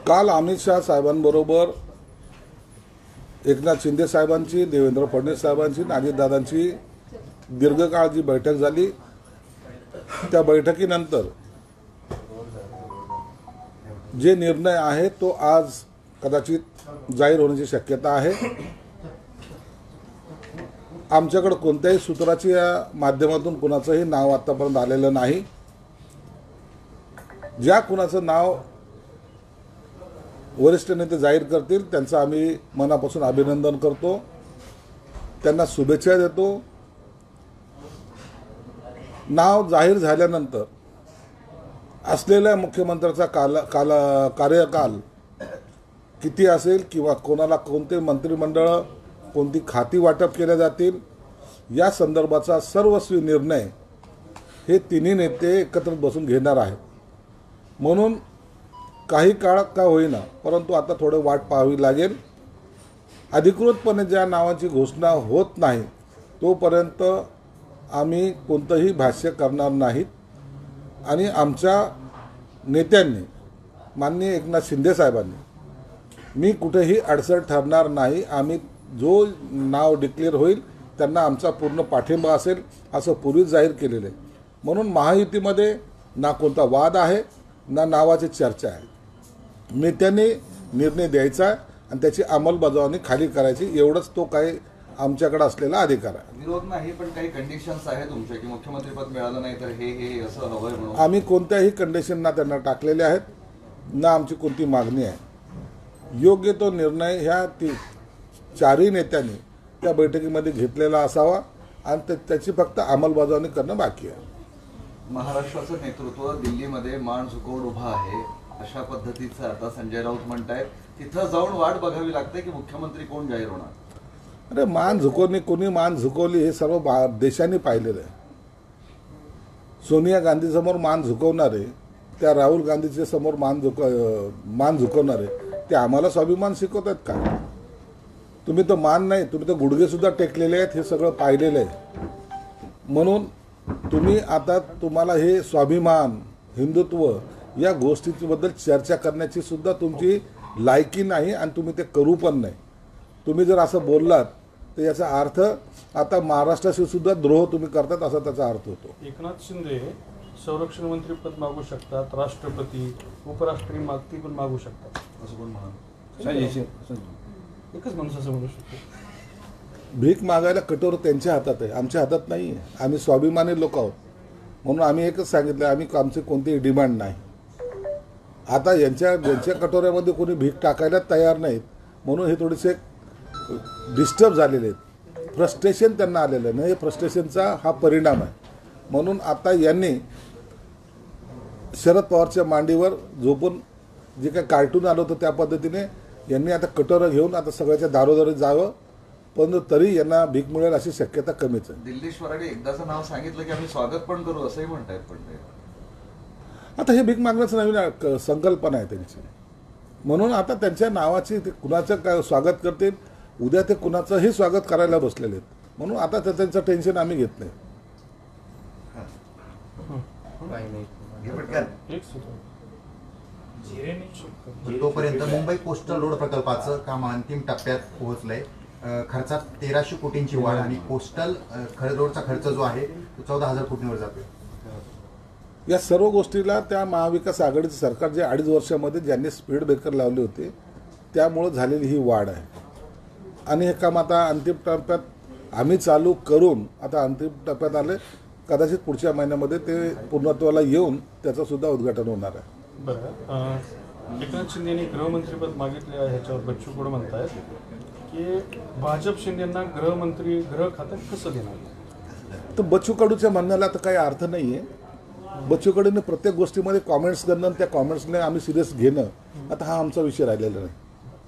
काल अमित शाह साहेबांबरोबर एकनाथ शिंदे साहेबांची, देवेंद्र फडणवीस साहेबांची, अजितदादांची दीर्घकाळ जी बैठक झाली, त्या बैठकीनंतर जे निर्णय आहे तो आज कदाचित जाहीर होण्याची शक्यता आहे। आमच्याकडे कोणत्याही सूत्राच्या माध्यमातून कुणाचंही नाव आतापर्यंत आलेलं नाही। ज्या कुणाचं नाव वरिष्ठ नेते जाहीर करतील त्यांचं आम्ही मनापासून अभिनंदन करतो, त्यांना शुभेच्छा देतो। नाव जाहीर झाल्यानंतर असलेल्या मुख्यमंत्र्याचा कार्यकाल किती असेल किंवा कोणाला कोणते मंत्रिमंडळ, कोणती खाती वाटप केल्या जातील या संदर्भाचा सर्वस्वी निर्णय हे तिन्ही नेते एकत्रित बसून घेणार आहेत। म्हणून काही काळ का होईना परंतु आता थोडे वाट पाहावी लागेल। अधिकृतपणे ज्या नावाची घोषणा होत नाही तोपर्यंत आम्ही कोणतंही भाष्य करणार नाहीत आणि आमच्या नेत्यांनी माननीय एकनाथ शिंदे साहेबांनी मी कुठेही अडचण ठरणार नाही, आम्ही जो नाव डिक्लेअर होईल त्यांना आमचा पूर्ण पाठिंबा असेल असं पूर्वीच जाहीर केलेलं आहे। म्हणून महायुतीमध्ये ना कोणता वाद आहे ना नावाची चर्चा आहे। नेत्यांनी निर्णय द्यायचा आणि त्याची अंमलबजावणी खाली करायची, एवढंच तो काही आमच्याकडे असलेला अधिकार आहे। विरोध नाही पण काही कंडिशन्स आहेत तुमच्या की मुख्यमंत्रीपद मिळालं नाही तर हे असं हवंय म्हणून आम्ही कोणत्याही कंडिशन ना त्यांना टाकलेले आहेत ना आमची कोणती मागणी आहे। योग्य तो निर्णय ह्या चारही नेत्यांनी त्या बैठकीमध्ये घेतलेला असावा आणि त्याची फक्त अंमलबजावणी करणं बाकी आहे। महाराष्ट्राचं नेतृत्व दिल्लीमध्ये मान झुकवून उभा आहे अशा पद्धतीचं आता संजय राऊत म्हणतायत, तिथं जाऊन वाट बघावी लागते की मुख्यमंत्री कोण जाहीर होणार। अरे मान झुकवणी, कोणी मान झुकवली हे सर्व देशांनी पाहिलेलं आहे। सोनिया गांधी समोर मान झुकवणारे, त्या राहुल गांधीच्या समोर मान झुकवणारे ते आम्हाला स्वाभिमान शिकवतात का? तुम्ही तर मान नाही, तुम्ही तर गुडघे सुद्धा टेकलेले आहेत, हे सगळं पाहिलेलं आहे। म्हणून तुम्ही आता तुम्हाला हे स्वाभिमान, हिंदुत्व या गोष्टीबद्दल चर्चा करण्याची सुद्धा तुमची लायकी नाही आणि तुम्ही ते करू पण नाही। तुम्ही जर असं बोललात तर याचा अर्थ आता महाराष्ट्राशी सुद्धा द्रोह तुम्ही करतात असा त्याचा अर्थ होतो। एकनाथ शिंदे संरक्षण मंत्री पद मागू शकतात, राष्ट्रपती, उपराष्ट्रपती पण मागू शकतात असं कोण म्हणाल? एकच माणूस असं म्हणू शकतो। भीक मागायला कटोर त्यांच्या हातात आहे, आमच्या हातात नाही आहे। आम्ही स्वाभिमानी लोक आहोत म्हणून आम्ही एकच सांगितलं, आम्ही आमची कोणतीही डिमांड नाही। आता यांच्या कटोऱ्यामध्ये कोणी भीक टाकायला तयार नाहीत म्हणून हे थोडेसे डिस्टर्ब झालेले आहेत, फ्रस्ट्रेशन त्यांना आलेलं आहे। हे फ्रस्ट्रेशनचा हा परिणाम आहे। म्हणून आता यांनी शरद पवारच्या मांडीवर झोपून जे काही कार्टून आलं होतं त्या पद्धतीने यांनी आता कटोरं घेऊन आता सगळ्याच्या दारोदारी जावं, पण तरी यांना भीक मिळेल अशी शक्यता कमीच आहे। दिल्लीश्वरांनी एकदाचं नाव सांगितलं की आम्ही स्वागत पण करू असंही म्हणतायत, पण आता हे भीक मागण्याचं नवीन संकल्पना आहे त्यांची। म्हणून आता त्यांच्या नावाची ते कुणाचं काय स्वागत करतील, उद्या ते कुणाचंही स्वागत करायला बसलेले आहेत। म्हणून आता त्यांचं टेन्शन आम्ही घेत नाही। तोपर्यंत मुंबई कोस्टल रोड प्रकल्पाचं काम अंतिम टप्प्यात पोहोचलंय। खर्चात 1300 कोटींची वाढ आणि कोस्टल रोडचा खर्च जो आहे तो 14,000 कोटींवर जातोय। या सर्व गोष्टीला त्या महाविकास आघाडीचं सरकार जे 2.5 वर्षामध्ये ज्यांनी स्पीड ब्रेकर लावले होते त्यामुळे झालेली ही वाढ आहे आणि हे काम आता अंतिम टप्प्यात आम्ही चालू करून आता अंतिम टप्प्यात आले। कदाचित पुढच्या महिन्यामध्ये ते पूर्णत्वाला येऊन त्याचं सुद्धा उद्घाटन होणार आहे। बरं, एकनाथ शिंदेनी गृहमंत्रीपद मागितले आहे, ह्याच्यावर बच्चू कडू म्हणतायत की भाजप शिंदेंना गृह खातं कसं देणार? तर बच्चू कडूच्या म्हणण्याला तर काही अर्थ नाही आहे। बच्चू कडूने प्रत्येक गोष्टीमध्ये कॉमेंट्स करणं, त्या कॉमेंट्सने आम्ही सिरियस घेणं, आता हा आमचा विषय राहिलेला नाही।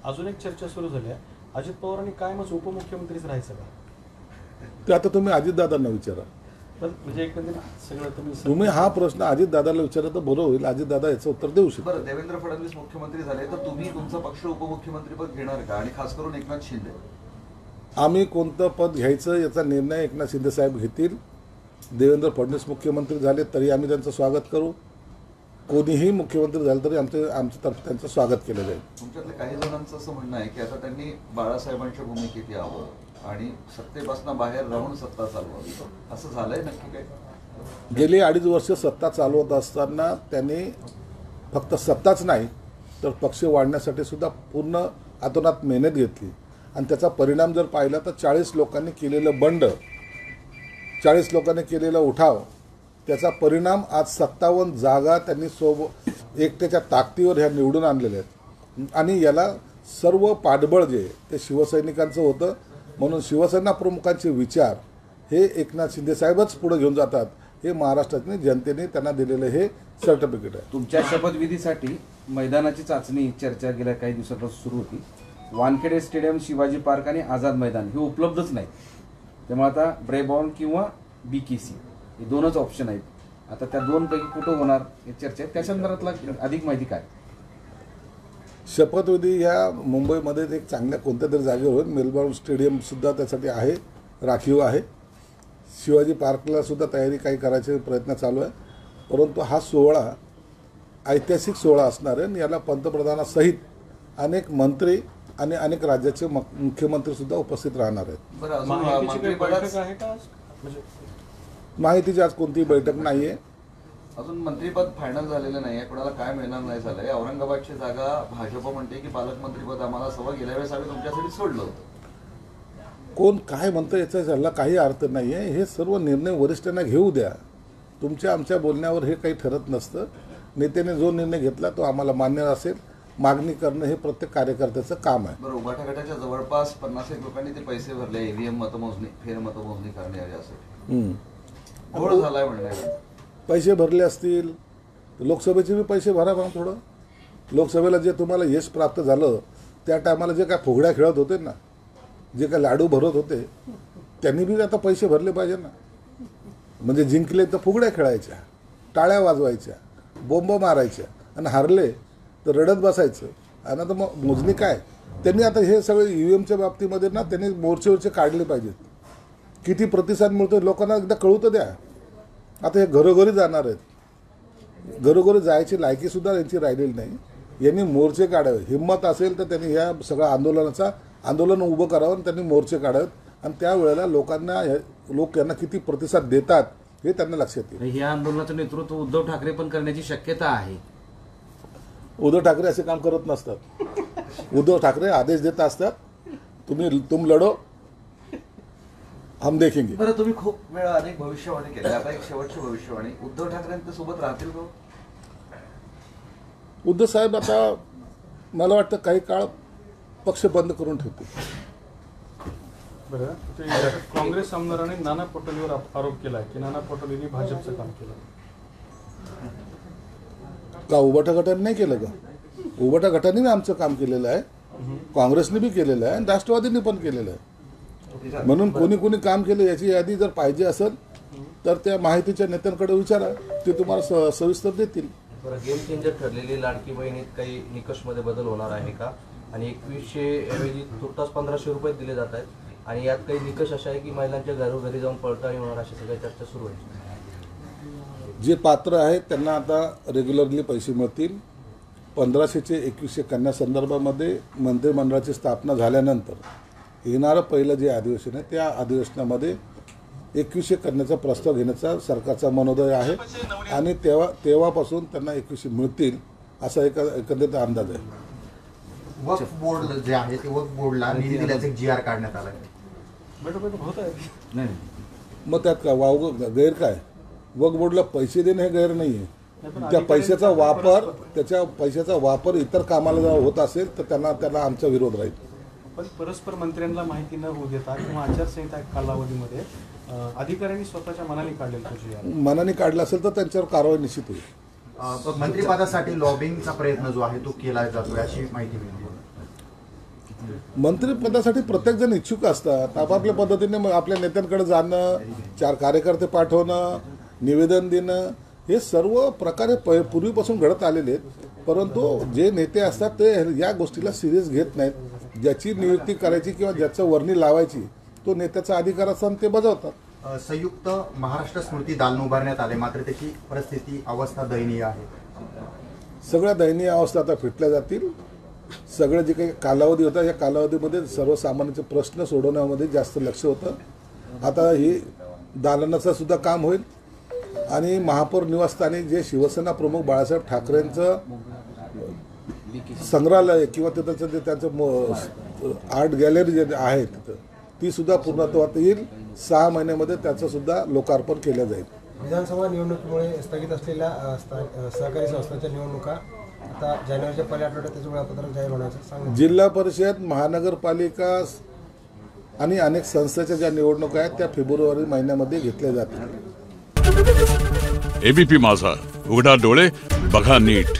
अजून एक चर्चा सुरू झाली आहे, अजित पवारांनी कायमच उपमुख्यमंत्रीच राहायचं का? ते आता तुम्ही अजितदादांना विचारा। म्हणजे एकंदरीत सगळं तुम्ही हा प्रश्न अजितदादाला विचारला तर बरं होईल, अजितदादा याचं उत्तर देऊ शकतो। बरं, देवेंद्र फडणवीस मुख्यमंत्री झाले तर तुम्ही तुमचा पक्ष उपमुख्यमंत्रीपद घेणार का? आणि खास करून एकनाथ शिंदे? आम्ही कोणतं पद घ्यायचं याचा निर्णय एकनाथ शिंदे साहेब घेतील। देवेंद्र फडणवीस मुख्यमंत्री झाले तरी आम्ही त्यांचं स्वागत करू, कोणीही मुख्यमंत्री झालं तरी आमच्या तर्फे त्यांचं स्वागत केलं जाईल. तुमच्यातल्या काही जणांचं असं म्हणणं आहे की आता त्यांनी बाळासाहेबांच्या भूमिकेत यावं आणि सत्तेपासून बाहेर राहून सत्ता चालवावी, असं झालंय नक्की काय? गेली 2.5 वर्ष सत्ता चालवत असताना त्यांनी फक्त सत्ताच नाही तर पक्ष वाढण्यासाठी सुद्धा पूर्ण अतोनात मेहनत घेतली आणि त्याचा परिणाम जर पाहिला तर 40 लोकांनी केलेलं बंड, 40 लोकांनी केलेला उठाव, त्याचा परिणाम आज 57 जागा त्यांनी एकट्याच्या ताकदीवर ह्या निवडून आणलेल्या आहेत. आणि याला सर्व पाठबळ जे ते शिवसैनिकांचं होतं. म्हणून शिवसेना प्रमुखांचे विचार हे एकनाथ शिंदे साहेबच पुढे घेऊन जातात. हे महाराष्ट्रातल्या जनतेने त्यांना दिलेलं हे सर्टिफिकेट आहे. तुमच्या शपथविधीसाठी मैदानाची चाचणी चर्चा गेल्या काही दिवसापासून सुरू होती. वानखेडे स्टेडियम, शिवाजी पार्क आणि आझाद मैदान हे उपलब्धच नाही. त्यामुळे आता ब्रेबॉर्न किंवा BKC हे दोनच ऑप्शन आहेत. आता त्या दोनपैकी कुठं होणार हे चर्चा आहे. त्या संदर्भातला अधिक माहिती काय? शपथविधी ह्या मुंबईमध्ये एक चांगल्या कोणत्या तरी जागेवर होईल. मेलबॉर्न स्टेडियम सुद्धा त्यासाठी आहे, राखीव आहे. शिवाजी पार्कला सुद्धा तयारी काही करायचे प्रयत्न चालू आहे. परंतु हा सोहळा ऐतिहासिक सोहळा असणार आहे आणि याला पंतप्रधानासहित अनेक मंत्री आणि अनेक राज्याचे मुख्यमंत्री सुद्धा उपस्थित राहणार आहेत. बरं, अजून महायुतीची काही मंत्रिपदात बैठक आहे का आज? म्हणजे माहितीची आज कोणतीही बैठक नाही आहे. अजून मंत्रिपद फायनल झालेलं नाही आहे, कोणाला काय मिळणार नाही झालंय. औरंगाबादची जागा भाजप म्हणते की पालकमंत्रीपद आम्हाला गेल्या वेळेस आम्ही तुमच्यासाठी सोडलं होतं. कोण काय म्हणतं याचा झाला काही अर्थ नाही आहे. हे सर्व निर्णय वरिष्ठांना घेऊ द्या. तुमच्या आमच्या बोलण्यावर हे काही ठरत नसतं. नेत्याने जो निर्णय घेतला तो आम्हाला मान्य असेल. मागणी करणं हे प्रत्येक कार्यकर्त्याचं काम आहे. बरं, उभाटा गटाच्या जवळपास 50 लोकांनी ते पैसे भरले EVM मतमोजणी, फेरमतमोजणी करण्यासाठी. घोळ झालाय म्हणलं. पैसे भरले असतील लोकसभेचे बी पैसे भरा मग थोडं. लोकसभेला जे तुम्हाला यश प्राप्त झालं त्या टायमाला जे काय फुगड्या खेळत होते ना, जे काय लाडू भरत होते, त्यांनी बी आता पैसे भरले पाहिजे ना. म्हणजे जिंकले तर फुगड्या खेळायच्या, टाळ्या वाजवायच्या, बोंब मारायच्या आणि हारले तर रडत बसायचं. आणि आता मग मोजणी काय? त्यांनी आता हे सगळे EVMच्या बाबतीमध्ये ना त्यांनी मोर्चेवरचे काढले पाहिजेत. किती प्रतिसाद मिळतो लोकांना एकदा कळू तर द्या. आता हे घरोघरी जाणार आहेत. घरोघरी जायची लायकीसुद्धा यांची राहिलेली नाही. यांनी मोर्चे काढावे. हिंमत असेल तर त्यांनी ह्या सगळ्या आंदोलन उभं करावं आणि त्यांनी मोर्चे काढावेत. आणि त्यावेळेला लोक यांना किती प्रतिसाद देतात हे त्यांना लक्षात येईल. या आंदोलनाचं नेतृत्व उद्धव ठाकरे पण करण्याची शक्यता आहे. उद्धव ठाकरे असे काम करत नसतात. उद्धव ठाकरे आदेश देत असतात, तुम लढो हम देखेंगे. बरं, तुम्ही खूप वेळा अनेक भविष्यवाणी केल्या, आता एक शेवटची भविष्यवाणी. उद्धव ठाकरेंच्या सोबत राहतील का? उद्धव साहेब आता मला वाटतं काही काळ पक्ष बंद करून ठेवतील. बरं, ते काँग्रेस आमदारांनी नाना पटोलेवर आरोप केला की नाना पटोलेंनी भाजपचं काम केलं. का उभाटा गटाने नाही केलं का? उभाटा गटाने आमचं काम केलेलं आहे, काँग्रेसने बी केलेलं आहे आणि राष्ट्रवादीने पण केलेलं आहे. म्हणून कोणी कोणी काम केलं याची यादी जर पाहिजे असेल तर त्या माहितीच्या नेत्यांकडे विचारा, ते तुम्हाला सविस्तर देतील. बरं, गेम चेंजर ठरलेली लाडकी बहिणीत काही निकषमध्ये बदल होणार आहे का? आणि 2100 ऐवजी तुर्तास 1500 रुपये दिले जात आहेत आणि यात काही निकष असा आहे की महिलांच्या घरोघरी जाऊन पडताळणी होणार, अशा सगळ्या चर्चा सुरू आहे. जे पात्र आहेत त्यांना आता रेग्युलरली पैसे मिळतील. 1500 चे 2100 कन्या संदर्भामध्ये मंत्रिमंडळाची स्थापना झाल्यानंतर येणारं पहिलं जे अधिवेशन आहे त्या अधिवेशनामध्ये 2100 करण्याचा प्रस्ताव घेण्याचा सरकारचा मनोदय आहे आणि तेव्हापासून त्यांना 2100 मिळतील असा एकंदरीत अंदाज आहे. वक्फ बोर्ड जे आहे ते वक्फ बोर्डला निधी दिल्याचं एक GR काढण्यात आला आहे. बैठक होत आहे. नाही, मग त्यात का गैर काय? वक्फ बोर्डला पैसे देणं हे गैर नाही आहे. त्या पैशाचा वापर इतर कामाला जर होत असेल तर त्यांना आमचा विरोध राहील. पण परस्पर मंत्र्यांना माहिती न होऊ देता किंवा आचारसंहिता कालावधीमध्ये अधिकाऱ्यांनी स्वतःच्या मनाने काढलेलं GR, मनाने काढलं असेल तर त्यांच्यावर कारवाई निश्चित होईल. मंत्रिपदासाठी लॉबिंगचा प्रयत्न जो आहे तो केला जातोय अशी माहिती मिळते. मंत्रिपदासाठी प्रत्येकजण इच्छुक असतात. आपापल्या पद्धतीने आपल्या नेत्यांकडे जाणं, 4 कार्यकर्ते पाठवणं, निवेदन देणं, हे सर्व प्रकारे पूर्वीपासून घडत आलेले आहेत. परंतु जे नेते असतात ते या गोष्टीला सिरियस घेत नाहीत. ज्याची नियुक्ती करायची किंवा ज्याचं वर्णी लावायची तो नेत्याचा अधिकार असताना ते बजावतात. संयुक्त महाराष्ट्र स्मृती दालन उभारण्यात आले, मात्र त्याची परिस्थिती अवस्था दयनीय आहे. सगळ्या दयनीय अवस्था आता फिटल्या जातील. सगळं जे काही कालावधी होता या कालावधीमध्ये सर्वसामान्यांचे प्रश्न सोडवण्यामध्ये जास्त लक्ष होतं. आता ही दालनाचं सुद्धा काम होईल आणि महापौर निवासस्थानी जे शिवसेना प्रमुख बाळासाहेब ठाकरेंचं संग्रहालय किंवा तिथं जे त्यांचं आर्ट गॅलरी जे आहे तिथं ती सुद्धा पूर्णत्वात येईल. 6 महिन्यामध्ये त्याचं सुद्धा लोकार्पण केलं जाईल. विधानसभा निवडणुकीमुळे स्थगित असलेल्या सहकारी संस्थांच्या निवडणुका आता जानेवारीच्या पहिल्या आठवड्यात त्याचं वेळापत्रक जाहीर होण्याचं सांगितलं. जिल्हा परिषद, महानगरपालिका आणि अनेक संस्थांच्या ज्या निवडणुका आहेत त्या फेब्रुवारी महिन्यामध्ये घेतल्या जातील. एबीपी माझा, उघडा डोळे बघा नीट.